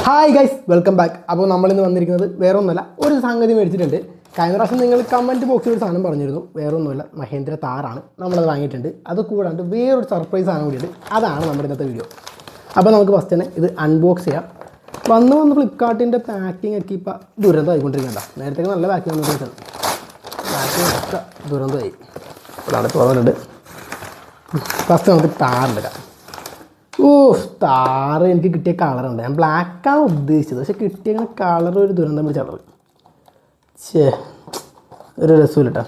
Hi guys, welcome back. അപ്പോൾ നമ്മളിന്ന് വന്നിരിക്കുന്നത് വേറെ ഒന്നുമല്ല, ഒരു സംഗതി മേടിച്ചിട്ടുണ്ട്. കഴിഞ്ഞ പ്രാവശ്യം നിങ്ങൾ കമൻറ്റ് ബോക്സിൽ ഒരു സാധനം പറഞ്ഞിരുന്നു, വേറെ ഒന്നുമല്ല, മഹേന്ദ്ര താറാണ്. നമ്മളത് വാങ്ങിയിട്ടുണ്ട്. അത് കൂടാണ്ട് വേറൊരു സർപ്രൈസ് സാധനം കൂടിയുണ്ട്. അതാണ് നമ്മുടെ ഇന്നത്തെ വീഡിയോ. അപ്പോൾ നമുക്ക് ഫസ്റ്റ് തന്നെ ഇത് അൺബോക്സ് ചെയ്യാം. വന്ന് ഫ്ലിപ്കാർട്ടിൻ്റെ പാക്കിംഗ് ഒക്കെ ഇപ്പോൾ ദുരന്തമായിക്കൊണ്ടിരിക്കണ്ട. നേരത്തെ നല്ല പാക്കിംഗ് വന്നിട്ടുണ്ട്, പാക്കിംഗ് ഒക്കെ ദുരന്തമായി. അതാണ് തുറന്നിട്ടുണ്ട്. ഫസ്റ്റ് നമുക്ക് താറുണ്ട്. താറ് എനിക്ക് കിട്ടിയ കളറുണ്ട്. ഞാൻ ബ്ലാക്കാണ് ഉദ്ദേശിച്ചത്, പക്ഷെ കിട്ടിയ കളർ ഒരു ദുരന്തം പിടിച്ച കളർ. ഒരു രസമില്ല കേട്ടോ.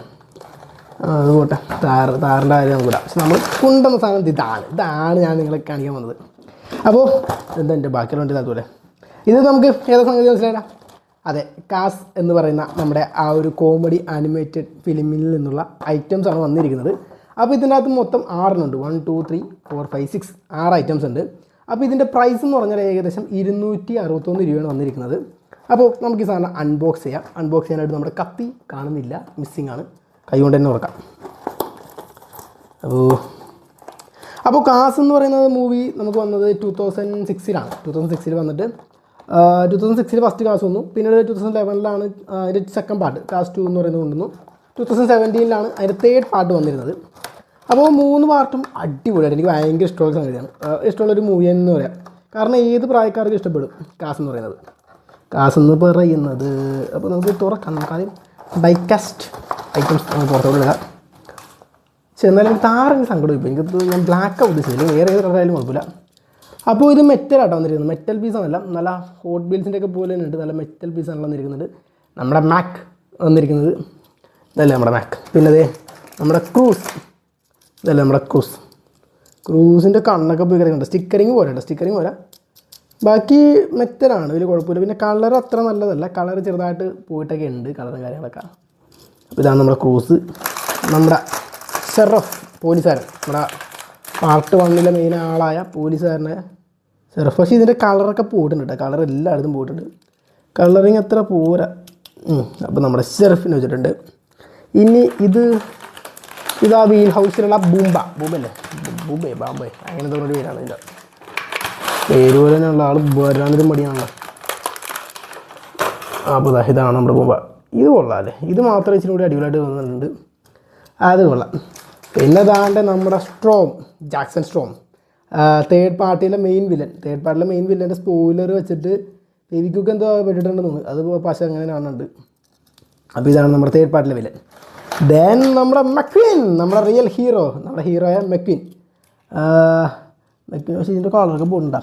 അത് പോട്ടെ, താറിൻ്റെ കാര്യം നമുക്ക് കൂടാം. പക്ഷെ നമ്മൾ കൊണ്ടുവന്ന സാധനം ഇതാണ് ഞാൻ നിങ്ങളെ കാണിക്കാൻ വന്നത്. അപ്പോൾ എന്താ എൻ്റെ ബാക്കിയുള്ള അതുപോലെ ഇത് നമുക്ക് ഏതാ സംഗതി മനസ്സിലായില്ല? അതെ, കാസ് എന്ന് പറയുന്ന നമ്മുടെ ആ ഒരു കോമഡി ആനിമേറ്റഡ് ഫിലിമിൽ നിന്നുള്ള ഐറ്റംസാണ് വന്നിരിക്കുന്നത്. അപ്പോൾ ഇതിൻ്റെ അകത്ത് മൊത്തം 6 1 2 3 4 5 6 6 ഐറ്റംസ് ഉണ്ട്. അപ്പോൾ ഇതിൻ്റെ പ്രൈസ് എന്ന് പറഞ്ഞാൽ ഏകദേശം 261 രൂപയാണ് വന്നിരിക്കുന്നത്. അപ്പോൾ നമുക്ക് ഈ സാധനം അൺബോക്സ് ചെയ്യാം. അൺബോക്സ് ചെയ്യാനായിട്ട് നമ്മുടെ കത്തി കാണുന്നില്ല, മിസ്സിംഗ് ആണ്. കൈ കൊണ്ട് തന്നെ തുറക്കാം. അപ്പോൾ കാസ് എന്ന് പറയുന്നത് മൂവി നമുക്ക് വന്നത് 2006 2006 വന്നിട്ട് 2006 ഫസ്റ്റ് കാസ് വന്നു. പിന്നീട് 2011 അതിൻ്റെ സെക്കൻഡ് പാർട്ട് കാസ് 2 എന്ന് പറയുന്നത് കൊണ്ടുവന്നു. 2017 അതിൻ്റെ തേർഡ് പാർട്ട് വന്നിരുന്നത്. അപ്പോൾ 3 പാർട്ടും അടിപൊളിയായിട്ട് എനിക്ക് ഭയങ്കര ഇഷ്ടമുള്ള സംഗതിയാണ്, ഇഷ്ടമുള്ളൊരു മൂവി എന്ന് പറയാം. കാരണം ഏത് പ്രായക്കാർക്കും ഇഷ്ടപ്പെടും കാസ് എന്ന് പറയുന്നത്. അപ്പോൾ നമുക്ക് തുറക്കാം. നമുക്കാദ്യം ഡൈകാസ്റ്റ് ഐറ്റംസ് നമുക്ക് പുറത്തോട്ട് ഇടാം. പക്ഷെ എന്നാലും താറിന് സങ്കടം ഇപ്പോൾ എനിക്ക്. ഞാൻ ബ്ലാക്കാണ് ഉദ്ദേശിച്ചില്ല, വേറെ ഏത് കളറായാലും കുഴപ്പമില്ല. അപ്പോൾ ഇത് മെറ്റലായിട്ടാണ് വന്നിരിക്കുന്നത്. മെറ്റൽ പീസാണല്ല, നല്ല ഹോട്ട് വീൽസിൻ്റെ ഒക്കെ പോലെ തന്നെ ഉണ്ട്. നല്ല മെറ്റൽ പീസാണ് വന്നിരിക്കുന്നത്. നമ്മുടെ മാക്ക് വന്നിരിക്കുന്നത് ഇതല്ലേ നമ്മുടെ മാക്ക്. പിന്നെ അതേ നമ്മുടെ ക്രൂസ്, ഇതല്ലേ നമ്മുടെ ക്രൂസിൻ്റെ കണ്ണൊക്കെ പോയി കിടക്കുന്നുണ്ട്. സ്റ്റിക്കറിങ് പോരാ, ബാക്കി മെറ്റലാണ്, വലിയ കുഴപ്പമില്ല. പിന്നെ കളർ അത്ര നല്ലതല്ല, കളർ ചെറുതായിട്ട് പോയിട്ടൊക്കെ ഉണ്ട്, കളറും കാര്യങ്ങളൊക്കെ. അപ്പോൾ ഇതാണ് നമ്മുടെ ക്രൂസ്. നമ്മുടെ ഷെറഫ് പോലീസുകാരൻ, നമ്മുടെ പാർട്ട് 1 മെയിൻ ആളായ പോലീസുകാരനെ ഷെറഫ്. പക്ഷേ ഇതിൻ്റെ കളറൊക്കെ പോയിട്ടുണ്ട് കേട്ടോ, കളർ എല്ലായിടത്തും പോയിട്ടുണ്ട്, കളറിങ് അത്ര പോരാ. അപ്പോൾ നമ്മുടെ ഷെറഫിനെ വെച്ചിട്ടുണ്ട്. ഇനി ഇതാ വീൽ ഹൗസിലുള്ള ബൂമ്പല്ലേ, ബാംബെ അങ്ങനത്തെ ഒരു പേരാണ് ഇതിൻ്റെ പേര് പോലെ തന്നെയുള്ള ആൾ വരാനൊരു മടിയാണല്ലോ. അപ്പോൾ ഇതാണ് നമ്മുടെ ബൂമ്പ. ഇത് കൊള്ളാം അല്ലേ, ഇത് മാത്രമേ ഇച്ചിരി കൂടി അടിപൊളിയായിട്ട് തോന്നുന്നുണ്ട്, അത് കൊള്ളാം. പിന്നെ അതാണ്ട് നമ്മുടെ ജാക്സൺ സ്ട്രോം, തേർഡ് പാർട്ടിയിലെ മെയിൻ വില്ലൻ്റെ സ്പോയിലർ വെച്ചിട്ട് ഫെവിക്വിക്ക് എന്തോ പെട്ടിട്ടുണ്ടെന്ന് തോന്നുന്നു, അത് പക്ഷേ അങ്ങനെ കാണുന്നുണ്ട്. അപ്പോൾ ഇതാണ് നമ്മുടെ തേർഡ് പാർട്ടിയിലെ വില്ലൻ. ദെൻ നമ്മുടെ മെക്വിൻ, നമ്മുടെ റിയൽ ഹീറോ, നമ്മുടെ ഹീറോയായ മെക്വിൻ. പക്ഷേ ഇതിൻ്റെ കളറൊക്കെ പോയിട്ടുണ്ട്.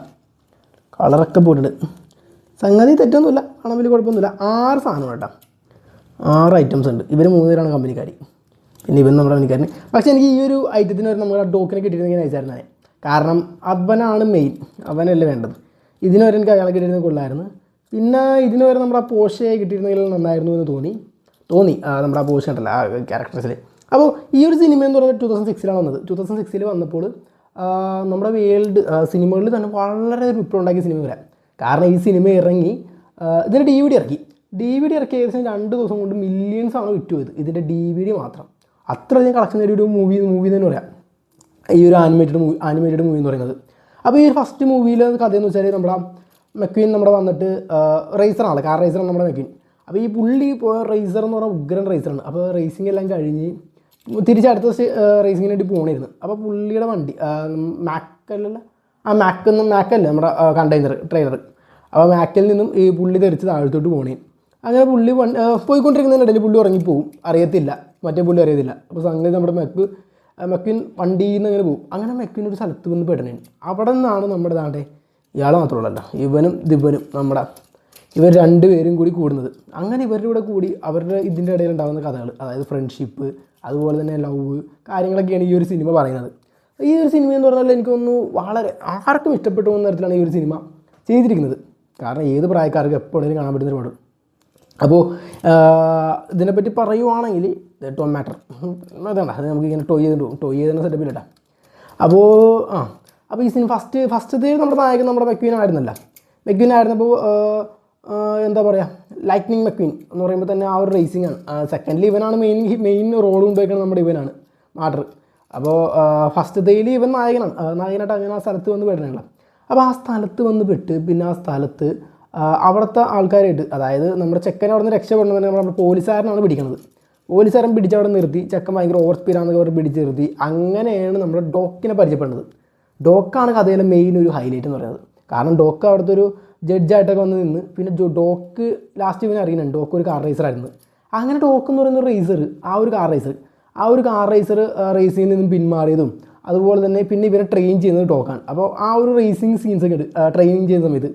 സംഗതി തെറ്റൊന്നുമില്ല, കാണാൻ വലിയ കുഴപ്പമൊന്നുമില്ല. 6 സാധനം കേട്ടോ, 6 ഐറ്റംസ് ഉണ്ട്. ഇവർ 3 പേരാണ് കമ്പനിക്കാർ, പിന്നെ ഇവൻ നമ്മുടെ കമ്പനിക്കാരന്. പക്ഷേ എനിക്ക് ഈ ഒരു ഐറ്റത്തിന് ഒരു നമ്മുടെ ടോക്കിനെ കിട്ടിയിരുന്നെങ്കിൽ അയച്ചായിരുന്നു. കാരണം അവനാണ് മെയിൻ, അവനല്ലേ വേണ്ടത്. ഇതിനൊരു എനിക്ക് അയാളെ കിട്ടിയിരുന്നത് കൊള്ളായിരുന്നു. പിന്നെ ഇതിന് വരെ നമ്മുടെ പോഷയെ കിട്ടിയിരുന്നെങ്കിൽ നന്നായിരുന്നു എന്ന് തോന്നി നമ്മുടെ ആ പോഷ ഉണ്ടല്ലോ ആ ക്യാരക്ടേഴ്സിൽ. അപ്പോൾ ഈ ഒരു സിനിമ എന്ന് പറയുന്നത് 2006 വന്നത്. 2006 വന്നപ്പോൾ നമ്മുടെ വേൾഡ് സിനിമകളിൽ തന്നെ വളരെ ഒരു വിപ്ലവം ഉണ്ടാക്കിയ സിനിമ വരാം. കാരണം ഈ സിനിമ ഇറങ്ങി, ഇതിൻ്റെ DVD ഇറക്കി ഏകദേശം 2 ദിവസം കൊണ്ട് മില്യൺസാണ് വിറ്റുപോയത്, ഇതിൻ്റെ DVD മാത്രം. അത്രയധികം കളക്ഷൻ നേടിയ ഒരു മൂവി തന്നെ പറയാം ഈ ഒരു ആനിമേറ്റഡ് മൂവി എന്ന് പറയുന്നത്. അപ്പോൾ ഈ ഫസ്റ്റ് മൂവിയിലെ കഥയെന്ന് വെച്ചാൽ നമ്മുടെ മെക്വിൻ നമ്മുടെ വന്നിട്ട് റേസറാണ്, കാർ റേസറാണ് നമ്മുടെ മെക്വിൻ. അപ്പോൾ ഈ പുള്ളി റേസർ എന്ന് പറഞ്ഞാൽ ഉഗ്രൻ റേസറാണ്. അപ്പോൾ റേസിംഗ് എല്ലാം കഴിഞ്ഞ് തിരിച്ചടുത്ത റേസിങ്ങിന് വേണ്ടി പോകണമായിരുന്നു. അപ്പോൾ പുള്ളിയുടെ വണ്ടി മാക്കല്ല നമ്മുടെ കണ്ടെയ്നർ ട്രെയിലർ. അപ്പോൾ മാക്കിൽ നിന്നും ഈ പുള്ളി തെറിച്ച് താഴത്തോട്ട് പോകണേ. അങ്ങനെ പുള്ളി പോയിക്കൊണ്ടിരിക്കുന്നതിനിടയിൽ പുള്ളി ഉറങ്ങിപ്പോവും, മറ്റേ പുള്ളി അറിയത്തില്ല. അപ്പോൾ സംഗതി നമ്മുടെ മെക്വിൻ വണ്ടിയിൽ നിന്ന് അങ്ങനെ പോകും. അങ്ങനെ മെക്വിൻ ഒരു സ്ഥലത്ത് വന്ന് പെടണേ. അവിടെ നിന്നാണ് നമ്മുടെ ദാണ്ടെ ഇയാൾ മാത്രമല്ലല്ലോ, ഇവനും ഇവർ 2 പേരും കൂടി കൂടുന്നത്. അങ്ങനെ ഇവരുടെ കൂടെ കൂടി അവരുടെ ഇതിൻ്റെ ഇടയിൽ ഉണ്ടാകുന്ന കഥകൾ, അതായത് ഫ്രണ്ട്ഷിപ്പ്, അതുപോലെ തന്നെ ലവ് കാര്യങ്ങളൊക്കെയാണ് ഈ ഒരു സിനിമ പറയുന്നത്. ഈ ഒരു സിനിമ എന്ന് പറഞ്ഞാൽ എനിക്കൊന്ന് വളരെ ആർക്കും ഇഷ്ടപ്പെട്ടു പോകുന്ന തരത്തിലാണ് ഈ ഒരു സിനിമ ചെയ്തിരിക്കുന്നത്. കാരണം ഏത് പ്രായക്കാർക്ക് എപ്പോഴും കാണാൻ പറ്റുന്നൊരു പടം. അപ്പോൾ ഇതിനെപ്പറ്റി പറയുവാണെങ്കിൽ ടോം മാറ്റർ അതേണ്ട, അത് നമുക്കിങ്ങനെ ടോയ് ചെയ്തിട്ട് സെറ്റപ്പിലിട്ടാം. അപ്പോൾ ഈ സിനിമ ഫസ്റ്റത്തെ നമ്മുടെ നായകൻ നമ്മുടെ മെക്വിൻ ആയിരുന്നപ്പോൾ എന്താ പറയുക, ലൈറ്റ്നിങ് മെക്വിൻ എന്ന് പറയുമ്പോൾ തന്നെ ആ ഒരു റേസിംഗ് ആണ്. സെക്കൻഡിൽ ഇവനാണ് മെയിൻ റോൾ കൊണ്ടുപോയിക്കുന്നത് നമ്മുടെ ഇവനാണ് മാറ്റർ. അപ്പോൾ ഫസ്റ്റത്തേൽ ഇവൻ നായകനായിട്ട് അങ്ങനെ ആ സ്ഥലത്ത് വന്ന് പെടണല്ലോ. അപ്പോൾ ആ സ്ഥലത്ത് വന്ന് പെട്ട് പിന്നെ ആ സ്ഥലത്ത് അവിടുത്തെ ആൾക്കാരായിട്ട്, അതായത് നമ്മുടെ ചെക്കനെ അവിടെ നിന്ന് രക്ഷപ്പെടണമെന്ന് നമ്മുടെ പോലീസുകാരനാണ് പിടിക്കുന്നത്. പോലീസുകാരൻ പിടിച്ച് അവിടെ നിർത്തി, ചെക്കൻ ഭയങ്കര ഓവർ സ്പീഡാണെന്നൊക്കെ അവർ പിടിച്ച് നിർത്തി. അങ്ങനെയാണ് നമ്മുടെ ഡോക്കിനെ പരിചയപ്പെടുന്നത്. ഡോക്കാണ് കഥയിലെ മെയിൻ ഒരു ഹൈലൈറ്റ് എന്ന് പറയുന്നത്. കാരണം ഡോക്ക് അവിടുത്തെ ഒരു ജഡ്ജായിട്ടൊക്കെ വന്ന് നിന്ന്, പിന്നെ ഡോക്ക് ലാസ്റ്റ് ഇവനെ അറിയുന്നുണ്ട് ഡോക്ക് ഒരു കാർ റേസറായിരുന്നു. അങ്ങനെ ഡോക്ക് എന്ന് പറയുന്ന റേസർ, ആ ഒരു കാർ റേസർ റേസിങ്ങിൽ നിന്നും പിന്മാറിയതും അതുപോലെ തന്നെ പിന്നെ ഇവരെ ട്രെയിൻ ചെയ്യുന്നത് ഡോക്കാണ്. അപ്പോൾ ആ ഒരു റേസിങ് സീൻസൊക്കെ ഉണ്ട്. ട്രെയിനിങ് ചെയ്യുന്ന സമയത്ത്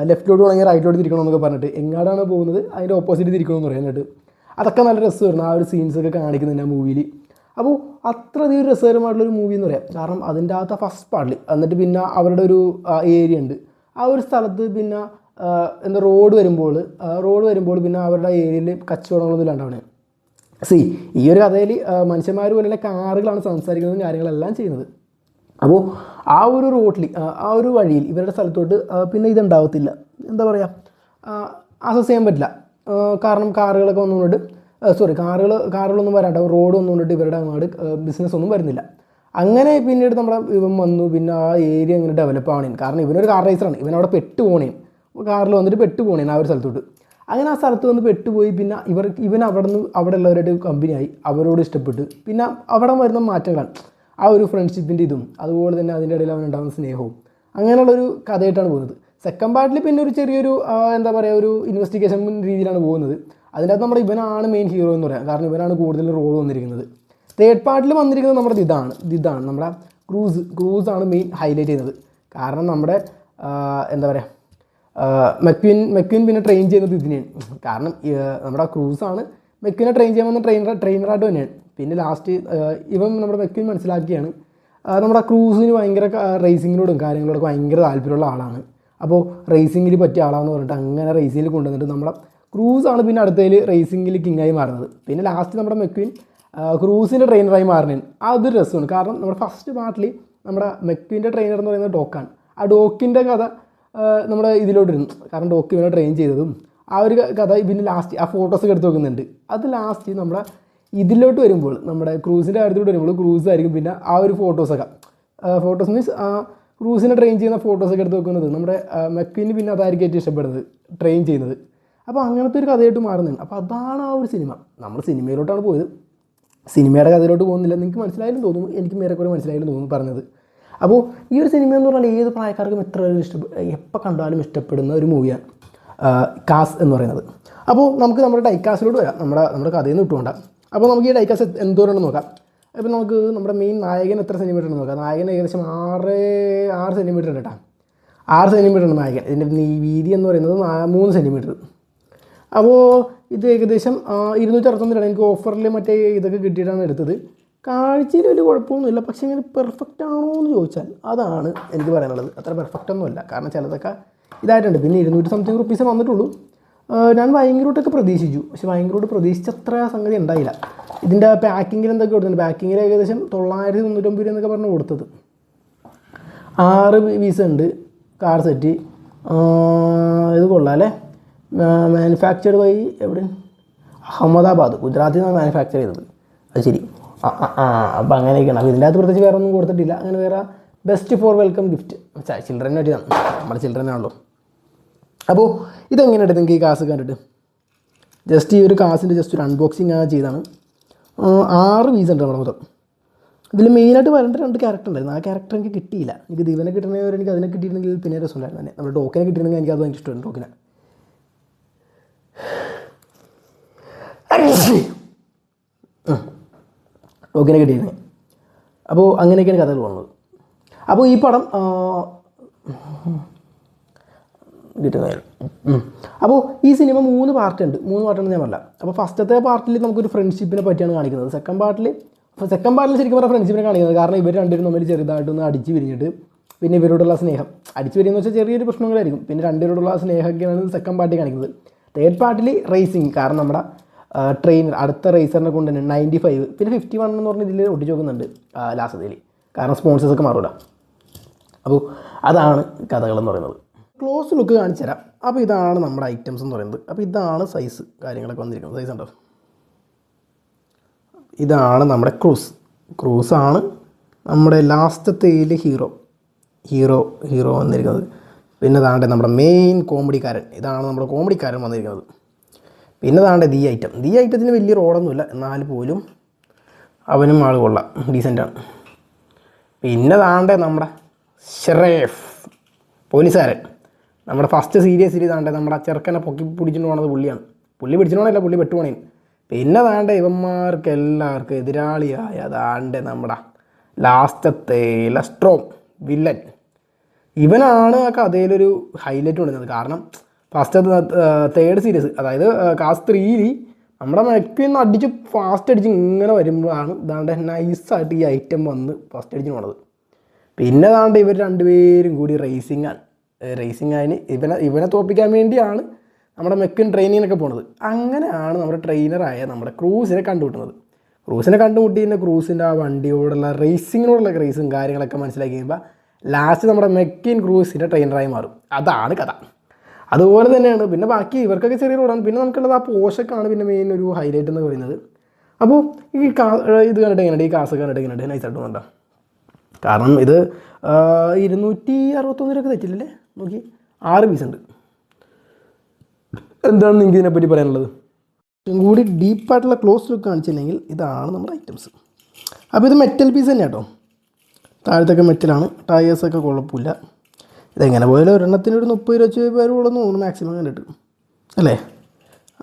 ലെഫ്റ്റിലോട്ട് വേണമെങ്കിൽ റൈറ്റിലോട്ട് തിരിക്കണമെന്നൊക്കെ പറഞ്ഞിട്ട് എങ്ങാടാണ് പോകുന്നത് അതിൻ്റെ ഓപ്പോസിറ്റ് തിരിക്കണമെന്ന് പറയുന്നുണ്ട്. അതൊക്കെ നല്ല രസമായിരുന്നു ആ ഒരു സീൻസൊക്കെ കാണിക്കുന്നുണ്ട് ആ മൂവിയിൽ. അപ്പോൾ അത്രയധികം രസകരമായിട്ടുള്ളൊരു മൂവി എന്ന് പറയാം. കാരണം അതിൻ്റെ അകത്ത് ഫസ്റ്റ് പാർട്ടിൽ എന്നിട്ട് പിന്നെ അവരുടെ ഒരു ഏരിയ ഉണ്ട്. ആ ഒരു സ്ഥലത്ത് പിന്നെ എന്താ റോഡ് വരുമ്പോൾ പിന്നെ അവരുടെ ഏരിയയിൽ കച്ചവടങ്ങളൊന്നും ഇല്ലാണ്ടാണ്. ഈ ഒരു കഥയിൽ മനുഷ്യന്മാർ പോലെയുള്ള കാറുകളാണ് സംസാരിക്കുന്നതും കാര്യങ്ങളെല്ലാം ചെയ്യുന്നത്. അപ്പോൾ ആ ഒരു റോഡിൽ ആ ഒരു വഴിയിൽ ഇവരുടെ സ്ഥലത്തോട്ട് പിന്നെ ഇതുണ്ടാവത്തില്ല, എന്താ പറയുക, ആക്സസ് ചെയ്യാൻ പറ്റില്ല. കാരണം കാറുകളൊക്കെ വന്നുകൊണ്ടിട്ട് കാറുകളൊന്നും വരാണ്ടാവും, റോഡ് വന്നുകൊണ്ടിട്ട് ഇവരുടെ അങ്ങോട്ട് ബിസിനസ് ഒന്നും വരുന്നില്ല. അങ്ങനെ പിന്നീട് നമ്മുടെ ഇവൻ വന്നു, പിന്നെ ആ ഏരിയ അങ്ങനെ ഡെവലപ്പ് ആവണേ. കാരണം ഇവനൊരു കാർ റേസറാണ്, ഇവനവിടെ പെട്ടുപോണേ, കാറിൽ വന്നിട്ട് പെട്ടുപോണേ ആ ഒരു സ്ഥലത്തോട്ട്. അങ്ങനെ ആ സ്ഥലത്ത് വന്ന് പെട്ടുപോയി. പിന്നെ ഇവൻ അവിടെ ഉള്ളവരായിട്ട് കമ്പനിയായി, അവരോട് ഇഷ്ടപ്പെട്ട് പിന്നെ അവിടെ വരുന്ന മാറ്റങ്ങളാണ് ആ ഒരു ഫ്രണ്ട്ഷിപ്പിൻ്റെ ഇതും അതുപോലെ തന്നെ അതിൻ്റെ ഇടയിൽ അവനുണ്ടാകുന്ന സ്നേഹവും അങ്ങനെയുള്ളൊരു കഥയായിട്ടാണ് പോകുന്നത്. സെക്കൻഡ് പാർട്ടിൽ പിന്നെ ഒരു ചെറിയൊരു എന്താ പറയുക ഒരു ഇൻവെസ്റ്റിഗേഷൻ രീതിയിലാണ് പോകുന്നത്. അതിൻ്റെ അകത്ത് നമ്മുടെ ഇവനാണ് മെയിൻ ഹീറോ എന്ന് പറയാം. കാരണം ഇവനാണ് കൂടുതൽ റോൾ വന്നിരിക്കുന്നത്. തേർഡ് പാർട്ടിൽ വന്നിരിക്കുന്നത് നമ്മുടെ ഇതാണ് നമ്മുടെ ക്രൂസാണ് മെയിൻ ഹൈലൈറ്റ് ചെയ്യുന്നത്. കാരണം നമ്മുടെ എന്താ പറയുക മെക്വിൻ പിന്നെ ട്രെയിൻ ചെയ്യുന്നത് ഇതിനെയാണ്. കാരണം നമ്മുടെ ക്രൂസാണ് മെക്വിനെ ട്രെയിൻ ചെയ്യാൻ വന്ന ട്രെയിനറായിട്ട് തന്നെയാണ്. പിന്നെ ലാസ്റ്റ് ഇവൻ നമ്മുടെ മെക്വിൻ മനസ്സിലാക്കിയാണ് നമ്മുടെ ക്രൂസിന് ഭയങ്കര റേസിങ്ങിനോടും കാര്യങ്ങളോടൊക്കെ ഭയങ്കര താല്പര്യമുള്ള ആളാണ്. അപ്പോൾ റേസിങ്ങിൽ പറ്റിയ ആളാണെന്ന് പറഞ്ഞിട്ട് അങ്ങനെ റേസിങ്ങിൽ കൊണ്ടുവന്നിട്ട് നമ്മുടെ ക്രൂസാണ് പിന്നെ അടുത്തതിൽ റേസിങ്ങിൽ കിങ്ങായി മാറുന്നത്. പിന്നെ ലാസ്റ്റ് നമ്മുടെ മെക്വിൻ ക്രൂസിൻ്റെ ട്രെയിനറായി മാറുന്നതാണ്. അതൊരു രസമാണ്. കാരണം നമ്മുടെ ഫസ്റ്റ് പാർട്ടിൽ നമ്മുടെ മെക്വിൻ്റെ ട്രെയിനർ എന്ന് പറയുന്നത് ഡോക്കാണ്. ആ ഡോക്കിൻ്റെ കഥ നമ്മുടെ ഇതിലോട്ടിരുന്നു. കാരണം ഡോക്ക് ഇവനെ ട്രെയിൻ ചെയ്തതും ആ ഒരു കഥ പിന്നെ ലാസ്റ്റ് ആ ഫോട്ടോസൊക്കെ എടുത്ത് വെക്കുന്നുണ്ട്. അത് ലാസ്റ്റ് നമ്മുടെ ഇതിലോട്ട് വരുമ്പോൾ നമ്മുടെ ക്രൂസിൻ്റെ കാര്യത്തിലോട്ട് വരുമ്പോൾ ക്രൂസ് ആയിരിക്കും പിന്നെ ആ ഒരു ഫോട്ടോസ് മീൻസ് ക്രൂസിനെ ട്രെയിൻ ചെയ്യുന്ന ഫോട്ടോസൊക്കെ എടുത്ത് വെക്കുന്നത് നമ്മുടെ മെക്വിന് പിന്നെ അതായിരിക്കും ഏറ്റവും ഇഷ്ടപ്പെടുന്നത്, ട്രെയിൻ ചെയ്യുന്നത്. അപ്പോൾ അങ്ങനത്തെ ഒരു കഥയായിട്ട് മാറുന്നുണ്ട്. അപ്പോൾ അതാണ് ആ ഒരു സിനിമ. നമ്മൾ സിനിമയിലോട്ടാണ് പോയത്, സിനിമയുടെ കഥയിലോട്ട് പോകുന്നില്ല. നിങ്ങൾക്ക് മനസ്സിലായാലും തോന്നുന്നു, എനിക്ക് മേരെക്കുറെ മനസ്സിലായാലും തോന്നുന്നു പറഞ്ഞത്. അപ്പോൾ ഈ ഒരു സിനിമ എന്ന് പറഞ്ഞാൽ ഏത് പ്രായക്കാർക്കും എപ്പോൾ കണ്ടാലും ഇഷ്ടപ്പെടുന്ന ഒരു മൂവിയാണ് കാസ് എന്ന് പറയുന്നത്. അപ്പോൾ നമുക്ക് നമ്മുടെ ഡൈക്കാസിലോട്ട് വരാം. നമ്മുടെ കഥയിൽ നിന്ന് വിട്ടുകൊണ്ട. അപ്പോൾ നമുക്ക് ഈ ഡൈക്കാസ് എന്തോരമുണ്ടെന്ന് നോക്കാം. അപ്പോൾ നമുക്ക് നമ്മുടെ മെയിൻ നായകൻ എത്ര സെൻറ്റിമീറ്റർ ഉണ്ടെന്ന് നോക്കാം. നായകൻ ഏകദേശം 6 സെൻറ്റിമീറ്റർ ഉണ്ട് കേട്ടോ. 6 സെൻറ്റിമീറ്റർ ഉണ്ട് നായകൻ. ഇതിൻ്റെ വീതി എന്ന് പറയുന്നത് 3 സെൻറ്റിമീറ്റർ. അപ്പോൾ ഇത് ഏകദേശം 269 എനിക്ക് ഓഫറിൽ മറ്റേ ഇതൊക്കെ കിട്ടിയിട്ടാണ് എടുത്തത്. കാഴ്ചയിൽ വലിയ കുഴപ്പമൊന്നുമില്ല, പക്ഷേ ഇങ്ങനെ പെർഫെക്റ്റ് ആണോ എന്ന് ചോദിച്ചാൽ അതാണ് എനിക്ക് പറയാനുള്ളത്. അത്ര പെർഫെക്റ്റ് ഒന്നുമല്ല. കാരണം ചിലതൊക്കെ ഇതായിട്ടുണ്ട്. പിന്നെ 200 സംതിങ് റുപ്പീസേ വന്നിട്ടുള്ളൂ. ഞാൻ ഭയങ്കരമായിട്ടൊക്കെ പ്രതീക്ഷിച്ചു, പക്ഷെ ഭയങ്കരമായിട്ട് പ്രതീക്ഷിച്ചത്ര സംഗതി ഉണ്ടായില്ല. ഇതിൻ്റെ പാക്കിങ്ങിൽ എന്തൊക്കെ കൊടുത്തിട്ടുണ്ട്. പാക്കിങ്ങിൽ ഏകദേശം 999 എന്നൊക്കെ പറഞ്ഞ് കൊടുത്തത്. 6 പീസ് ഉണ്ട് കാർ സെറ്റ്. ഇത് കൊള്ളാം അല്ലേ. മാനുഫാക്ചർഡ് ബൈ എവിടെ, അഹമ്മദാബാദ്, ഗുജറാത്തിൽ നിന്നാണ് മാനുഫാക്ചർ ചെയ്തത്. അത് ശരി. അപ്പോൾ അങ്ങനെയൊക്കെയാണ്. അപ്പോൾ ഇതിൻ്റെ അകത്ത് പ്രത്യേകിച്ച് വേറെ ഒന്നും കൊടുത്തിട്ടില്ല. അങ്ങനെ വേറെ ബെസ്റ്റ് ഫോർ വെൽക്കം ഗിഫ്റ്റ് ചിൽഡ്രന് വേണ്ടിയാണ്, നമ്മുടെ ചിൽഡ്രനാണല്ലോ. അപ്പോൾ ഇതെങ്ങനെയുണ്ട് നിങ്ങൾക്ക് ഈ കാസ് കണ്ടിട്ട്? ജസ്റ്റ് ഈ ഒരു കാസിൻ്റെ ജസ്റ്റ് ഒരു അൺബോക്സിങ് ചെയ്താണ്. 6 പീസ് ഉണ്ട് നമ്മുടെ മൊത്തം. ഇതിൽ മെയിനായിട്ട് വരേണ്ട 2 ക്യാരക്ടർ ഉണ്ടായിരുന്നു. ആ ക്യാരക്ടർ എനിക്ക് കിട്ടിയില്ല. എനിക്ക് ദിവനെ കിട്ടണമെങ്കിൽ എനിക്ക് അതിനെ കിട്ടിയിട്ടുണ്ടെങ്കിൽ പിന്നെ രസമുണ്ടായിരുന്നു തന്നെ. നമ്മുടെ ടോക്കിനെ കിട്ടിയിട്ടുണ്ടെങ്കിൽ എനിക്ക് അത് ഭയങ്കര ഇഷ്ടമാണ് ടോക്കിനെ. ടോക്കിനെ കിട്ടിയിരുന്നത്. അപ്പോൾ അങ്ങനെയൊക്കെയാണ് കഥകൾ പോകുന്നത്. അപ്പോൾ ഈ പടം അപ്പോൾ ഈ സിനിമ 3 പാർട്ടുണ്ട്. 3 പാർട്ടാണെന്ന് ഞാൻ പറഞ്ഞില്ല. അപ്പോൾ ഫസ്റ്റത്തെ പാർട്ടിൽ നമുക്കൊരു ഫ്രണ്ട്ഷിപ്പിനെ പറ്റിയാണ് കാണിക്കുന്നത്. സെക്കൻഡ് പാർട്ടിൽ ശരിക്കും പറഞ്ഞാൽ ഫ്രണ്ട്ഷിപ്പിനെ കാണിക്കുന്നത്. കാരണം ഇവർ രണ്ടുപേരും തമ്മിൽ ചെറുതായിട്ടൊന്ന് അടിച്ച് പിരിഞ്ഞിട്ട് പിന്നെ ഇവരോടുള്ള സ്നേഹം, അടിച്ച് പിരിയെന്ന് വെച്ചാൽ ചെറിയൊരു പ്രശ്നങ്ങളായിരിക്കും. പിന്നെ രണ്ടുപേരോടുള്ള സ്നേഹമൊക്കെയാണ് സെക്കൻഡ് പാർട്ടി കാണിക്കുന്നത്. തേർഡ് പാർട്ടിൽ റേസിങ്, കാരണം നമ്മുടെ ട്രെയിനർ അടുത്ത റേസറിനെ കൊണ്ട് തന്നെ 95 പിന്നെ 51 എന്ന് പറഞ്ഞ ഇതിൽ ഒട്ടിച്ച് നോക്കുന്നുണ്ട് ലാസ്റ്റത്തിൽ. കാരണം സ്പോൺസേഴ്സൊക്കെ മാറൂല. അപ്പോൾ അതാണ് കഥകളെന്ന് പറയുന്നത്. ക്ലോസ് ലുക്ക് കാണിച്ചു തരാം. അപ്പോൾ ഇതാണ് നമ്മുടെ ഐറ്റംസ് എന്ന് പറയുന്നത്. അപ്പോൾ ഇതാണ് സൈസ് കാര്യങ്ങളൊക്കെ വന്നിരിക്കുന്നത്. സൈസ് ഉണ്ടോ? ഇതാണ് നമ്മുടെ ക്രൂസാണ് നമ്മുടെ ലാസ്റ്റത്തേൽ ഹീറോ വന്നിരിക്കുന്നത്. പിന്നെ താണ്ടെ നമ്മുടെ മെയിൻ കോമഡിക്കാരൻ, ഇതാണ് നമ്മുടെ കോമഡിക്കാരൻ വന്നിരിക്കുന്നത്. പിന്നെ താണ്ടെ ദി ഐറ്റത്തിന് വലിയ റോഡൊന്നുമില്ല, എന്നാൽ പോലും അവനും ആൾ കൊള്ളാം, ഡീസൻ്റാണ്. പിന്നെ താണ്ടെ നമ്മുടെ ഷെറീഫ് പോലീസുകാരൻ, നമ്മുടെ ഫസ്റ്റ് സീരീസിൽ താണ്ടെ നമ്മുടെ ചെറുക്കനെ പൊക്കി പിടിച്ചിട്ട് പോണത് പുള്ളിയാണ്. പുള്ളി പിടിച്ചിട്ട് പോകണമല്ല, പുള്ളി പെട്ടുപോണേന്. പിന്നെ താണ്ടെ ഇവന്മാർക്ക് എല്ലാവർക്കും എതിരാളിയായ താണ്ടെ നമ്മുടെ ലാസ്റ്റത്തെ ലസ്ട്രോം വില്ലൻ, ഇവനാണ് ആ കഥയിലൊരു ഹൈലൈറ്റ് കൊണ്ടുവന്നത്. കാരണം ഫസ്റ്റ് തേർഡ് സീരീസ്, അതായത് കാസ് 3ൽ നമ്മുടെ മെക്കിന്ന് അടിച്ച് ഫാസ്റ്റ് അടിച്ച് ഇങ്ങനെ വരുമ്പോഴാണ് ഇതാണ്ട് നൈസായിട്ട് ഈ ഐറ്റം വന്ന് ഫസ്റ്റ് അടിച്ച് പോണത്. പിന്നെ താണ്ട് ഇവർ രണ്ടുപേരും കൂടി റേസിംഗ് ആയതിന് ഇവനെ തോൽപ്പിക്കാൻ വേണ്ടിയാണ് നമ്മുടെ മെക്കിൻ ട്രെയിനിങ്ങിനൊക്കെ പോണത്. അങ്ങനെയാണ് നമ്മുടെ ട്രെയിനറായ നമ്മുടെ ക്രൂസിനെ കണ്ടുമുട്ടുന്നത്. ക്രൂസിനെ കണ്ടുമുട്ടി പിന്നെ ക്രൂസിൻ്റെ ആ വണ്ടിയോടുള്ള റേസിങ്ങിനോടുള്ള ക്രേസും കാര്യങ്ങളൊക്കെ മനസ്സിലാക്കി കഴിയുമ്പോൾ ലാസ്റ്റ് നമ്മുടെ മെക്കിൻ ക്രൂസിൻ്റെ ട്രെയിനറായി മാറും. അതാണ് കഥ. അതുപോലെ തന്നെയാണ് പിന്നെ ബാക്കി ഇവർക്കൊക്കെ ചെറിയ റോഡാണ്. പിന്നെ നമുക്കുള്ളത് ആ പോഷക്കാണ് പിന്നെ മെയിൻ ഒരു ഹൈലൈറ്റ് എന്ന് പറയുന്നത്. അപ്പോൾ ഈ ഇത് കണ്ടിട്ട് എങ്ങനെയുണ്ട്, ഈ കാസൊക്കെ കണ്ടിട്ട് എങ്ങനെയുണ്ട്, നൈസായിട്ട് തോന്നുന്നുണ്ടോ? കാരണം ഇത് 261 രൂപ തെറ്റില്ലല്ലേ, നോക്കി 6 പീസ് ഉണ്ട്. എന്താണ് നിങ്ങൾക്ക് ഇതിനെപ്പറ്റി പറയാനുള്ളത്? കൂടി ഡീപ്പായിട്ടുള്ള ക്ലോസ് ലുക്ക് കാണിച്ചില്ലെങ്കിൽ ഇതാണ് നമ്മുടെ ഐറ്റംസ്. അപ്പോൾ ഇത് മെറ്റൽ പീസ് തന്നെ കേട്ടോ, താഴത്തൊക്കെ മെറ്റലാണ്, ടയേഴ്സൊക്കെ കുഴപ്പമില്ല. ഇതെങ്ങനെ പോയാലും ഒരെണ്ണത്തിന് ഒരു 30-25 രൂപയോളൊന്നും തോന്നുന്നു മാക്സിമം കണ്ടിട്ട് അല്ലേ,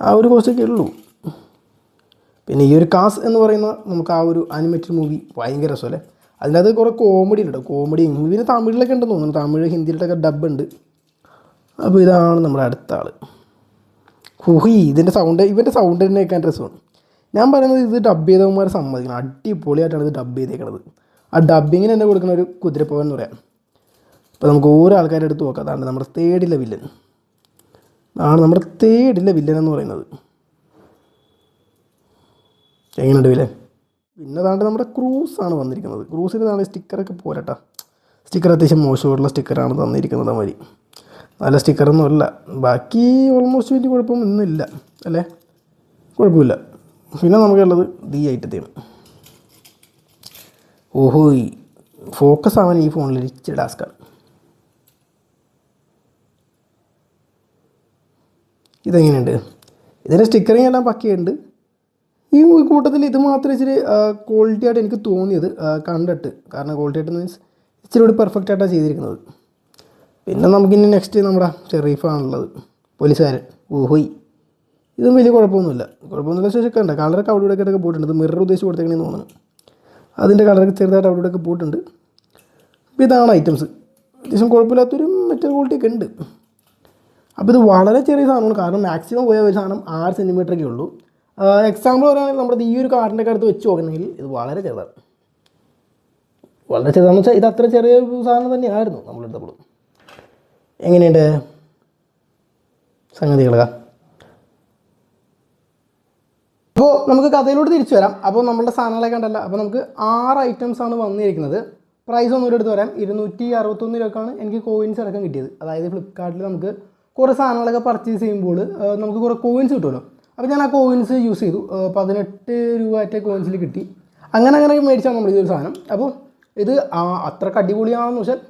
ആ ഒരു കോസ്റ്റൊക്കെ ഉള്ളൂ. പിന്നെ ഈ ഒരു കാസ് എന്ന് പറയുന്ന നമുക്ക് ആ ഒരു അനിമേറ്റഡ് മൂവി ഭയങ്കര രസമല്ലേ. അതിനകത്ത് കുറേ കോമഡി ഉണ്ട്, കോമഡി ഇതിന് തമിഴിലൊക്കെ ഉണ്ടെന്ന് തോന്നുന്നു, തമിഴ് ഹിന്ദിയിലൊക്കെ ഡബ് ഉണ്ട്. അപ്പോൾ ഇതാണ് നമ്മുടെ അടുത്ത ആൾ. ഇവൻ്റെ സൗണ്ട് തന്നെ കേൾക്കാൻ രസമാണ്. ഞാൻ പറയുന്നത് ഇത് ഡബ് ചെയ്തവന്മാരെ സമ്മതിക്കണം, അടിപൊളിയായിട്ടാണ് ഇത് ഡബ് ചെയ്തേക്കുന്നത്. ആ ഡബിങ്ങിന് തന്നെ കൊടുക്കുന്ന ഒരു കുതിരപ്പവൻ എന്ന് പറയാം. അപ്പോൾ നമുക്ക് ഓരോ ആൾക്കാരെ എടുത്ത് നോക്കാം. അതാണ് നമ്മുടെ തേർഡിലെ വില്ലൻ, എന്ന് പറയുന്നത്. എങ്ങനെയുണ്ട് വില്ലൻ? പിന്നെ അതാണ്ട് നമ്മുടെ ക്രൂസാണ് വന്നിരിക്കുന്നത്. ക്രൂസിന് താണ്ട് സ്റ്റിക്കറൊക്കെ പോരട്ടാ, സ്റ്റിക്കർ അത്യാവശ്യം മോശമായിട്ടുള്ള സ്റ്റിക്കറാണ് തന്നിരിക്കുന്നത്. മാതിരി നല്ല സ്റ്റിക്കറൊന്നും അല്ല. ബാക്കി ഓൾമോസ്റ്റ് വലിയ കുഴപ്പമൊന്നുമില്ല അല്ലേ, കുഴപ്പമില്ല. പിന്നെ നമുക്കുള്ളത് ദി ഐറ്റത്തെയാണ്. ഓഹോയ്, ഫോക്കസ് ആവാൻ ഈ ഫോണിൽ ഇച്ചിരി ടാസ്ക്കാണ്. ഇതെങ്ങനെയുണ്ട്? ഇതിൻ്റെ സ്റ്റിക്കറിങ് എല്ലാം പക്കയുണ്ട്. ഈ കൂട്ടത്തിൽ ഇത് മാത്രം ഇച്ചിരി ക്വാളിറ്റി ആയിട്ട് എനിക്ക് തോന്നിയത് കണ്ടിട്ട്. കാരണം ക്വാളിറ്റി ആയിട്ട് മീൻസ് ഇച്ചിരി കൂടി പെർഫെക്റ്റ് ആയിട്ടാണ് ചെയ്തിരിക്കുന്നത്. പിന്നെ നമുക്കിനി നെക്സ്റ്റ് നമ്മുടെ ഷെറീഫാണുള്ളത്, പോലീസുകാരൻ. ഓഹോയ്, ഇതും വലിയ കുഴപ്പമൊന്നുമില്ല. ശേഷമൊക്കെ ഉണ്ട്, കളറൊക്കെ അവിടെ ഇവിടെയൊക്കെ പോയിട്ടുണ്ട്. ഇത് മിറർ ഉദ്ദേശിച്ച് കൊടുത്തേക്കണെന്ന് തോന്നുന്നു. അതിൻ്റെ കളറൊക്കെ ചെറുതായിട്ട് അവിടെ ഇവിടെയൊക്കെ പോയിട്ടുണ്ട്. അപ്പോൾ ഇതാണ് ഐറ്റംസ്. അത്യാവശ്യം കുഴപ്പമില്ലാത്തൊരു മെറ്റൽ ക്വാളിറ്റിയൊക്കെ ഉണ്ട്. അപ്പോൾ ഇത് വളരെ ചെറിയ സാധനമാണ്. കാരണം മാക്സിമം പോയ ഒരു സാധനം 6 സെൻറ്റിമീറ്ററൊക്കെ ഉള്ളൂ. എക്സാമ്പിൾ പറയുകയാണെങ്കിൽ നമ്മുടെ ഈ ഒരു കാറിൻ്റെ ഒക്കെ അടുത്ത് വെച്ച് നോക്കുന്നെങ്കിൽ ഇത് വളരെ ചെറുതാണ്. വെച്ചാൽ ഇത് അത്ര ചെറിയ സാധനം തന്നെയായിരുന്നു നമ്മളെടുത്തപ്പോൾ. എങ്ങനെയുണ്ട് സംഗതികളൊക്കെ? അപ്പോൾ നമുക്ക് കഥയിലോട്ട് തിരിച്ചു വരാം. അപ്പോൾ നമ്മളുടെ സാധനങ്ങളൊക്കെ കണ്ടല്ല. അപ്പോൾ നമുക്ക് 6 ഐറ്റംസാണ് വന്നിരിക്കുന്നത്. പ്രൈസ് ഒന്നുകൂടെ എടുത്ത് വരാം. 261 രൂപക്കാണ് എനിക്ക് കോയിൻസ് അടക്കം കിട്ടിയത്. അതായത് ഫ്ലിപ്കാർട്ടിൽ നമുക്ക് കുറേ സാധനങ്ങളൊക്കെ പർച്ചേസ് ചെയ്യുമ്പോൾ നമുക്ക് കുറേ കോയിൻസ് കിട്ടുമല്ലോ. അപ്പോൾ ഞാൻ ആ കോയിൻസ് യൂസ് ചെയ്തു. 18 രൂപ കോയിൻസിൽ കിട്ടി. അങ്ങനെ മേടിച്ചാണ് നമ്മൾ ഇതൊരു സാധനം. അപ്പോൾ ഇത് അത്രക്ക് അടിപൊളിയാണെന്ന് വെച്ചാൽ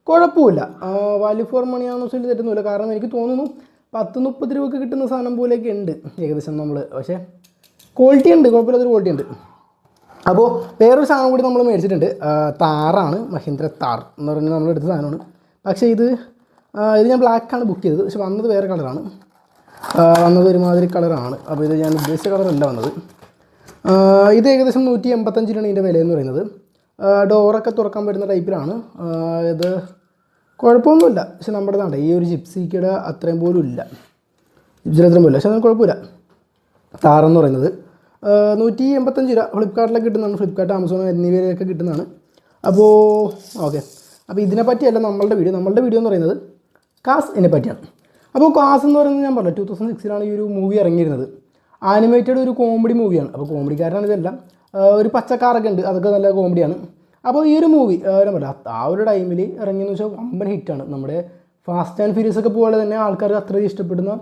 കുഴപ്പമില്ല, വാല്യൂ ഫോർ മണിയാണെന്ന് വെച്ചാൽ തെറ്റുന്നില്ല. കാരണം എനിക്ക് തോന്നുന്നു 10-30 രൂപയ്ക്ക് കിട്ടുന്ന സാധനം പോലെയൊക്കെ ഉണ്ട് ഏകദേശം നമ്മൾ. പക്ഷേ ക്വാളിറ്റി ഉണ്ട്, കുഴപ്പമില്ലാത്തൊരു ക്വാളിറ്റി ഉണ്ട്. അപ്പോൾ വേറൊരു സാധനം കൂടി നമ്മൾ മേടിച്ചിട്ടുണ്ട്. താറാണ്, മഹീന്ദ്ര താർ എന്ന് പറഞ്ഞാൽ നമ്മൾ എടുത്ത സാധനമാണ്. പക്ഷേ ഇത് ഞാൻ ബ്ലാക്കാണ് ബുക്ക് ചെയ്തത്. പക്ഷെ വന്നത് വേറെ കളറാണ്, വന്നത് ഒരുമാതിരി കളറാണ്. അപ്പോൾ ഇത് ഞാൻ ഉദ്ദേശിച്ച കളറല്ല വന്നത്. ഇത് ഏകദേശം 185 രൂപയാണ് ഇതിൻ്റെ വിലയെന്ന് പറയുന്നത്. ഡോറൊക്കെ തുറക്കാൻ പറ്റുന്ന ടൈപ്പിലാണ് ഇത്. കുഴപ്പമൊന്നുമില്ല. പക്ഷെ നമ്മുടെ നാട് ഈ ഒരു ജിപ്സിക്കയുടെ അത്രയും പോലും ഇല്ല, ജിപ്സിയുടെ അത്രയും പോലും. പക്ഷെ അത് കുഴപ്പമില്ല. താറെന്ന് പറയുന്നത് 185 രൂപ ഫ്ലിപ്കാർട്ടിലൊക്കെ കിട്ടുന്നതാണ്. ഫ്ലിപ്കാർട്ട്, ആമസോൺ എന്നിവയിലൊക്കെ കിട്ടുന്നതാണ്. അപ്പോൾ ഓക്കെ. അപ്പോൾ ഇതിനെ പറ്റിയല്ല നമ്മളുടെ വീഡിയോ എന്ന് പറയുന്നത് കാസിനെ പറ്റിയാണ്. അപ്പോൾ കാസ് എന്ന് പറയുന്നത് ഞാൻ പറഞ്ഞു 2006 ഈ ഒരു മൂവി ഇറങ്ങിയിരുന്നത്. ആനിമേറ്റഡ് ഒരു കോമഡി മൂവിയാണ്. അപ്പോൾ കോമഡിക്കാരനാണ് ഇതെല്ലാം. ഒരു പച്ചക്കാറൊക്കെ ഉണ്ട്, അതൊക്കെ നല്ല കോമഡിയാണ്. അപ്പോൾ ഈ ഒരു മൂവി ഞാൻ പറയാം ആ ഒരു ടൈമിൽ ഇറങ്ങിയെന്ന് വെച്ചാൽ വമ്പൻ ഹിറ്റാണ്. നമ്മുടെ ഫാസ്റ്റ് ആൻഡ് ഫ്യൂരിയസ് ഒക്കെ പോലെ തന്നെ ആൾക്കാർക്ക് അത്രയും ഇഷ്ടപ്പെടുന്ന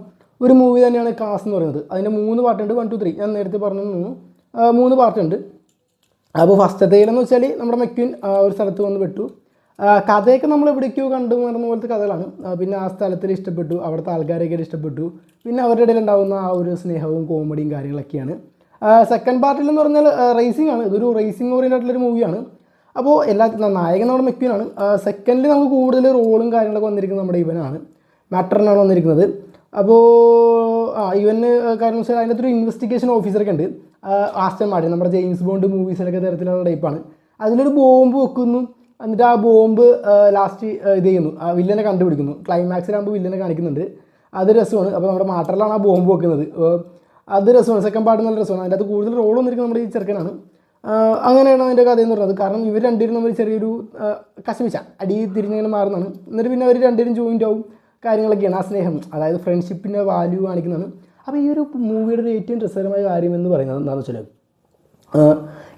ഒരു മൂവി തന്നെയാണ് കാസ് എന്ന് പറയുന്നത്. അതിൻ്റെ 3 പാർട്ടുണ്ട്, 1, 2, 3. ഞാൻ നേരത്തെ പറഞ്ഞു 3 പാർട്ടുണ്ട്. അപ്പോൾ ഫസ്റ്റത്തേലെന്ന് വെച്ചാൽ നമ്മുടെ മെക്വിൻ ഒരു സ്ഥലത്ത് വന്ന് പെട്ടു. കഥയൊക്കെ നമ്മൾ എവിടേക്കോ കണ്ടു നടന്ന പോലത്തെ കഥകളാണ്. പിന്നെ ആ സ്ഥലത്തിൽ ഇഷ്ടപ്പെട്ടു, അവിടുത്തെ ആൾക്കാരൊക്കെ ഇഷ്ടപ്പെട്ടു, പിന്നെ അവരുടെ ഇടയിൽ ഉണ്ടാകുന്ന ആ ഒരു സ്നേഹവും കോമഡിയും കാര്യങ്ങളൊക്കെയാണ്. സെക്കൻഡ് പാർട്ടിൽ എന്ന് പറഞ്ഞാൽ റേസിംഗ് ആണ്. ഇതൊരു റേസിംഗ് ഓറിയൻറ്റായിട്ടുള്ളൊരു മൂവിയാണ്. അപ്പോൾ നായകൻ നമ്മുടെ മെക്വീനാണ്. സെക്കൻഡിൽ നമുക്ക് കൂടുതൽ റോളും കാര്യങ്ങളൊക്കെ വന്നിരിക്കുന്നത് നമ്മുടെ ഇവനാണ്, മാറ്ററിനാണ് വന്നിരിക്കുന്നത്. അപ്പോൾ ഇവന് കാരണം വെച്ചാൽ അതിനകത്തൊരു ഇൻവെസ്റ്റിഗേഷൻ ഓഫീസറൊക്കെ ഉണ്ട്. ആസ്റ്റൺ മാർട്ടിൻ നമ്മുടെ ജെയിംസ് ബോണ്ട് മൂവീസിലൊക്കെ തരത്തിലുള്ള ടൈപ്പാണ്. അതിലൊരു ബോംബ് വെക്കുന്നു, എന്നിട്ട് ആ ബോംബ് ലാസ്റ്റ് ഇത് ചെയ്യുന്നു, ആ വില്ലനെ കണ്ടുപിടിക്കുന്നു. ക്ലൈമാക്സിലാകുമ്പോൾ വില്ലനെ കാണിക്കുന്നുണ്ട്. അത് രസമാണ്. അപ്പോൾ നമ്മുടെ മാറ്ററിലാണ് ആ ബോംബ് വെക്കുന്നത്. അത് രസമാണ്. സെക്കൻഡ് പാർട്ട് നല്ല രസമാണ്. അതിൻ്റെ അകത്ത് കൂടുതൽ റോൾ വന്നിരിക്കുന്നത് നമ്മുടെ ഈ ചെറുക്കനാണ്. അങ്ങനെയാണ് അതിൻ്റെ കഥയെന്ന് പറയുന്നത്. കാരണം ഇവർ രണ്ടുപേരും നമ്മൾ ചെറിയൊരു കശമിച്ച അടി തിരിഞ്ഞിങ്ങനെ മാറുന്നതാണ്. എന്നിട്ട് പിന്നെ അവർ രണ്ടുപേരും ജോയിൻ്റ് ആവും, കാര്യങ്ങളൊക്കെയാണ്. ആ സ്നേഹം, അതായത് ഫ്രണ്ട്ഷിപ്പിൻ്റെ വാല്യൂ കാണിക്കുന്നതാണ്. അപ്പോൾ ഈ ഒരു മൂവിയുടെ ഒരു ഏറ്റവും രസകരമായ കാര്യം എന്ന് പറയുന്നത് എന്താണെന്ന് വെച്ചാൽ,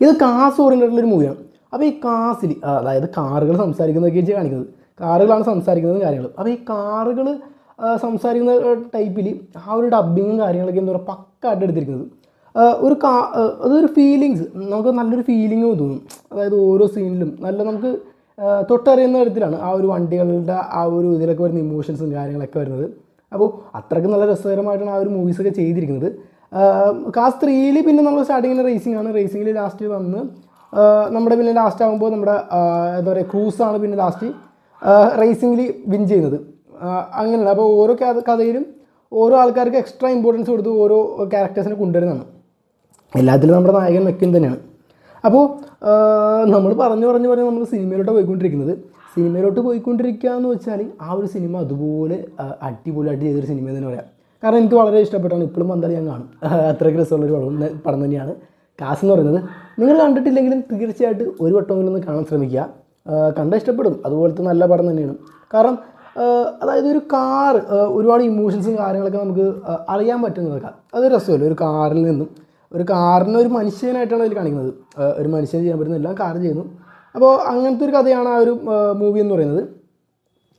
ഇത് കാസ് ഓറിയൻറ്റഡുള്ളൊരു മൂവിയാണ്. അപ്പോൾ ഈ കാസിൽ, അതായത് കാറുകൾ സംസാരിക്കുന്നതൊക്കെ കാണിക്കുന്നത്, കാറുകളാണ് സംസാരിക്കുന്നത് കാര്യങ്ങൾ. അപ്പോൾ ഈ കാറുകൾ സംസാരിക്കുന്ന ടൈപ്പിൽ ആ ഒരു ഡബ്ബിങ്ങും കാര്യങ്ങളൊക്കെ എന്താ പറയുക പക്കായിട്ട് എടുത്തിരിക്കുന്നത്. അതൊരു ഫീലിങ്സ്, നമുക്ക് നല്ലൊരു ഫീലിംഗ് തോന്നും. അതായത് ഓരോ സീനിലും നല്ല നമുക്ക് തൊട്ടറിയുന്ന തരത്തിലാണ് ആ ഒരു വണ്ടികളുടെ ആ ഒരു ഇതിലൊക്കെ വരുന്ന ഇമോഷൻസും കാര്യങ്ങളൊക്കെ വരുന്നത്. അപ്പോൾ അത്രയ്ക്ക് നല്ല രസകരമായിട്ടാണ് ആ ഒരു മൂവീസൊക്കെ ചെയ്തിരിക്കുന്നത്. കാസ് 3 പിന്നെ നമ്മൾ സ്റ്റാർട്ടിങ്ങിൽ റേസിംഗ് ആണ്. റേസിംഗിൽ ലാസ്റ്റ് വന്ന് നമ്മുടെ പിന്നെ ലാസ്റ്റ് ആകുമ്പോൾ നമ്മുടെ എന്താ പറയുക ക്രൂസാണ് പിന്നെ ലാസ്റ്റ് റേസിംഗിൽ വിൻ ചെയ്യുന്നത്. അങ്ങനെയാണ്. അപ്പോൾ ഓരോ കഥയിലും ഓരോ ആൾക്കാർക്ക് എക്സ്ട്രാ ഇമ്പോർട്ടൻസ് കൊടുത്ത് ഓരോ ക്യാരക്ടേഴ്സിനെ കൊണ്ടുവരുന്നതാണ്. എല്ലാത്തിലും നമ്മുടെ നായകൻ മെക്കിൻ തന്നെയാണ്. അപ്പോൾ നമ്മൾ പറഞ്ഞു നമ്മൾ സിനിമയിലോട്ട് പോയിക്കൊണ്ടിരിക്കുന്നത്. സിനിമയിലോട്ട് പോയിക്കൊണ്ടിരിക്കുക എന്ന് വെച്ചാൽ ആ ഒരു സിനിമ അതുപോലെ അടിപൊളിയായിട്ട് ചെയ്തൊരു സിനിമ എന്ന് തന്നെ പറയാം. കാരണം എനിക്ക് വളരെ ഇഷ്ടപ്പെട്ടാണ്. ഇപ്പോഴും വന്നാൽ ഞാൻ കാണും. അത്രയ്ക്ക് രസമുള്ളൊരു പടം തന്നെയാണ് കാസ് എന്ന് പറയുന്നത്. നിങ്ങൾ കണ്ടിട്ടില്ലെങ്കിലും തീർച്ചയായിട്ടും ഒരു വട്ടമെങ്കിലും ഒന്ന് കാണാൻ ശ്രമിക്കുക. കണ്ടാൽ ഇഷ്ടപ്പെടും. അതുപോലത്തെ നല്ല പടം തന്നെയാണ്. കാരണം അതായത് ഒരു കാർ ഒരുപാട് ഇമോഷൻസും കാര്യങ്ങളൊക്കെ നമുക്ക് അറിയാൻ പറ്റുന്നതൊക്കെ അത് രസമല്ലോ. ഒരു കാറിൽ നിന്നും ഒരു കാറിനെ ഒരു മനുഷ്യനായിട്ടാണ് അതിൽ കാണിക്കുന്നത്. ഒരു മനുഷ്യന് ചെയ്യാൻ പറ്റുന്ന എല്ലാം കാർ ചെയ്യുന്നു. അപ്പോൾ അങ്ങനത്തെ ഒരു കഥയാണ് ആ ഒരു മൂവി എന്ന് പറയുന്നത്.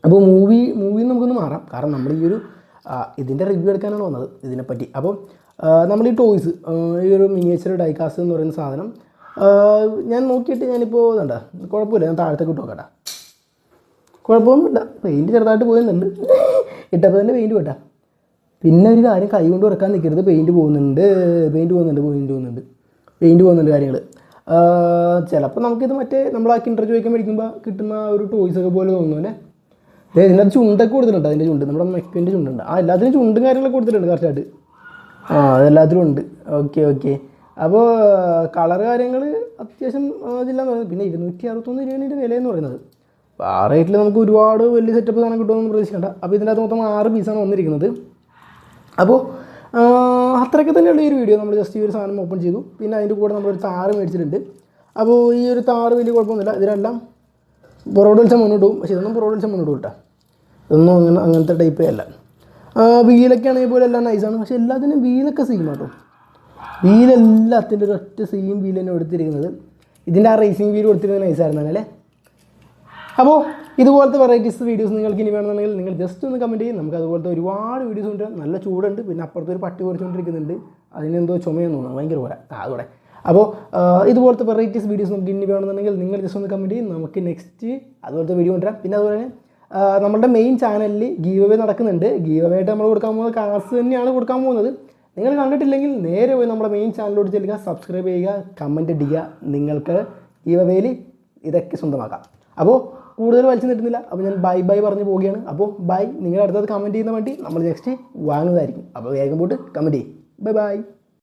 അപ്പോൾ മൂവി നമുക്കൊന്ന് മാറാം. കാരണം നമ്മൾ ഈ ഒരു ഇതിൻ്റെ റിവ്യൂ എടുക്കാനാണ് വന്നത് ഇതിനെപ്പറ്റി. അപ്പോൾ നമ്മൾ ഈ ടോയ്സ്, ഈ ഒരു മിനിയേച്ചർ ഡൈകാസ്റ്റ് എന്ന് പറയുന്ന സാധനം ഞാൻ നോക്കിയിട്ട് ഞാനിപ്പോൾ ഇതുണ്ട കുഴപ്പമില്ല, ഞാൻ താഴത്തേക്ക് ഇട്ട് നോക്കട്ടെ. കുഴപ്പമൊന്നുമില്ല. പെയിൻറ്റ് ചെറുതായിട്ട് പോയെന്നുണ്ട്. ഇട്ടപ്പോൾ തന്നെ പെയിൻറ്റ് പോട്ടാ. പിന്നെ ഒരു കാര്യം, കൈ കൊണ്ട് ഉറക്കാൻ നിൽക്കരുത്. പെയിൻറ്റ് പോകുന്നുണ്ട് കാര്യങ്ങൾ. ചിലപ്പോൾ നമുക്കിത് മറ്റേ നമ്മൾ ആ കിൻഡർ ജോയ്ക്ക് മേടിക്കുമ്പോൾ കിട്ടുന്ന ഒരു ടോയ്സൊക്കെ പോലെ തോന്നുന്നു അല്ലേ. ഇതിൻ്റെ അത് ചുണ്ടൊക്കെ കൊടുത്തിട്ടുണ്ട്. അതിൻ്റെ ചുണ്ട് നമ്മുടെ മെക്കിൻ്റെ ചുണ്ടുണ്ട്. എല്ലാത്തിനും ചുണ്ടും കാര്യങ്ങളൊക്കെ കൊടുത്തിട്ടുണ്ട് കറക്റ്റായിട്ട്. അതെല്ലാത്തിലും ഉണ്ട്. ഓക്കെ. അപ്പോൾ കളർ കാര്യങ്ങൾ അത്യാവശ്യം ഇതില്ലാന്ന് പറയുന്നത്. പിന്നെ 261 രൂപയുടെ വിലയെന്ന് പറയുന്നത്. അപ്പോൾ ആ റേറ്റിൽ നമുക്ക് ഒരുപാട് വലിയ സെറ്റപ്പ് സാധനം കിട്ടുമെന്ന് പ്രതീക്ഷിക്കേണ്ട. അപ്പോൾ ഇതിൻ്റെ അകത്ത് മൊത്തം 6 പീസാണ് വന്നിരിക്കുന്നത്. അപ്പോൾ അത്രയൊക്കെ തന്നെയുള്ള ഈ ഒരു വീഡിയോ. നമ്മൾ ജസ്റ്റ് ഈ ഒരു സാധനം ഓപ്പൺ ചെയ്തു. പിന്നെ അതിൻ്റെ കൂടെ നമ്മളൊരു താറ് മേടിച്ചിട്ടുണ്ട്. അപ്പോൾ ഈ ഒരു താറ് വലിയ കുഴപ്പമൊന്നുമില്ല. ഇതിനെല്ലാം പുറകോട്ട് വലിച്ചാൽ മുന്നോട്ട് പോകും. പക്ഷേ ഇതൊന്നും പുറകോട്ട് വലിച്ചാൽ മുന്നോട്ട് കിട്ടാം. ഇതൊന്നും അങ്ങനത്തെ ടൈപ്പേ അല്ല. വീലൊക്കെ ആണെങ്കിൽ പോലും എല്ലാം നൈസാണ്. പക്ഷേ എല്ലാത്തിനും വീലൊക്കെ സെയിം കേട്ടോ. വീലെല്ലാത്തിൻ്റെ ഒരു ഒറ്റ സെയിം വീൽ തന്നെ എടുത്തിരിക്കുന്നത്. ഇതിൻ്റെ ആ റേസിംഗ് വീൽ കൊടുത്തിരുന്നത് നൈസായിരുന്നു അല്ലേ. അപ്പോൾ ഇതുപോലത്തെ വെറൈറ്റീസ് വീഡിയോസ് നിങ്ങൾക്ക് ഇനി വേണമെന്നുണ്ടെങ്കിൽ നിങ്ങൾ ജസ്റ്റ് ഒന്ന് കമൻറ്റ് ചെയ്യും. നമുക്ക് അതുപോലത്തെ ഒരുപാട് വീഡിയോസ് ഉണ്ട്. നല്ല ചൂടുണ്ട്. പിന്നെ അപ്പുറത്തൊരു പട്ടി കുറച്ചുകൊണ്ടിരിക്കുന്നുണ്ട്. അതിനെന്തോ ചുമയെന്ന് തോന്നുന്നു, ഭയങ്കര പോലെ അതോടെ. അപ്പോൾ ഇതുപോലത്തെ വെറൈറ്റീസ് വീഡിയോസ് നമുക്ക് ഇനി വേണമെന്നുണ്ടെങ്കിൽ നിങ്ങൾ ജസ്റ്റ് ഒന്ന് കമൻറ്റ് ചെയ്യും. നമുക്ക് നെക്സ്റ്റ് അതുപോലത്തെ വീഡിയോ കൊണ്ടുവരാം. പിന്നെ അതുപോലെ തന്നെ നമ്മുടെ മെയിൻ ചാനലിൽ ഗീവ് അവേ നടക്കുന്നുണ്ട്. ഗീവ് അവേ ആയിട്ട് നമ്മൾ കൊടുക്കാൻ പോകുന്നത് കാസ് തന്നെയാണ് കൊടുക്കാൻ പോകുന്നത്. നിങ്ങൾ കണ്ടിട്ടില്ലെങ്കിൽ നേരെ പോയി നമ്മുടെ മെയിൻ ചാനലിലോട്ട് ചെല്ലുക, സബ്സ്ക്രൈബ് ചെയ്യുക, കമൻറ്റ് ഇടുക. നിങ്ങൾക്ക് ഗീവ് അവേയിൽ ഇതൊക്കെ സ്വന്തമാക്കാം. അപ്പോൾ കൂടുതൽ വലിച്ചു നിട്ടുന്നില്ല. അപ്പോൾ ഞാൻ ബൈ പറഞ്ഞു പോവുകയാണ്. അപ്പോൾ ബൈ. നിങ്ങൾ അടുത്തത് കമൻറ്റ് ചെയ്യുന്ന വേണ്ടി നമ്മൾ നെക്സ്റ്റ് വാങ്ങുന്നതായിരിക്കും. അപ്പോൾ വേഗം പോയിട്ട് കമൻറ്റ് ചെയ്യും. ബൈ.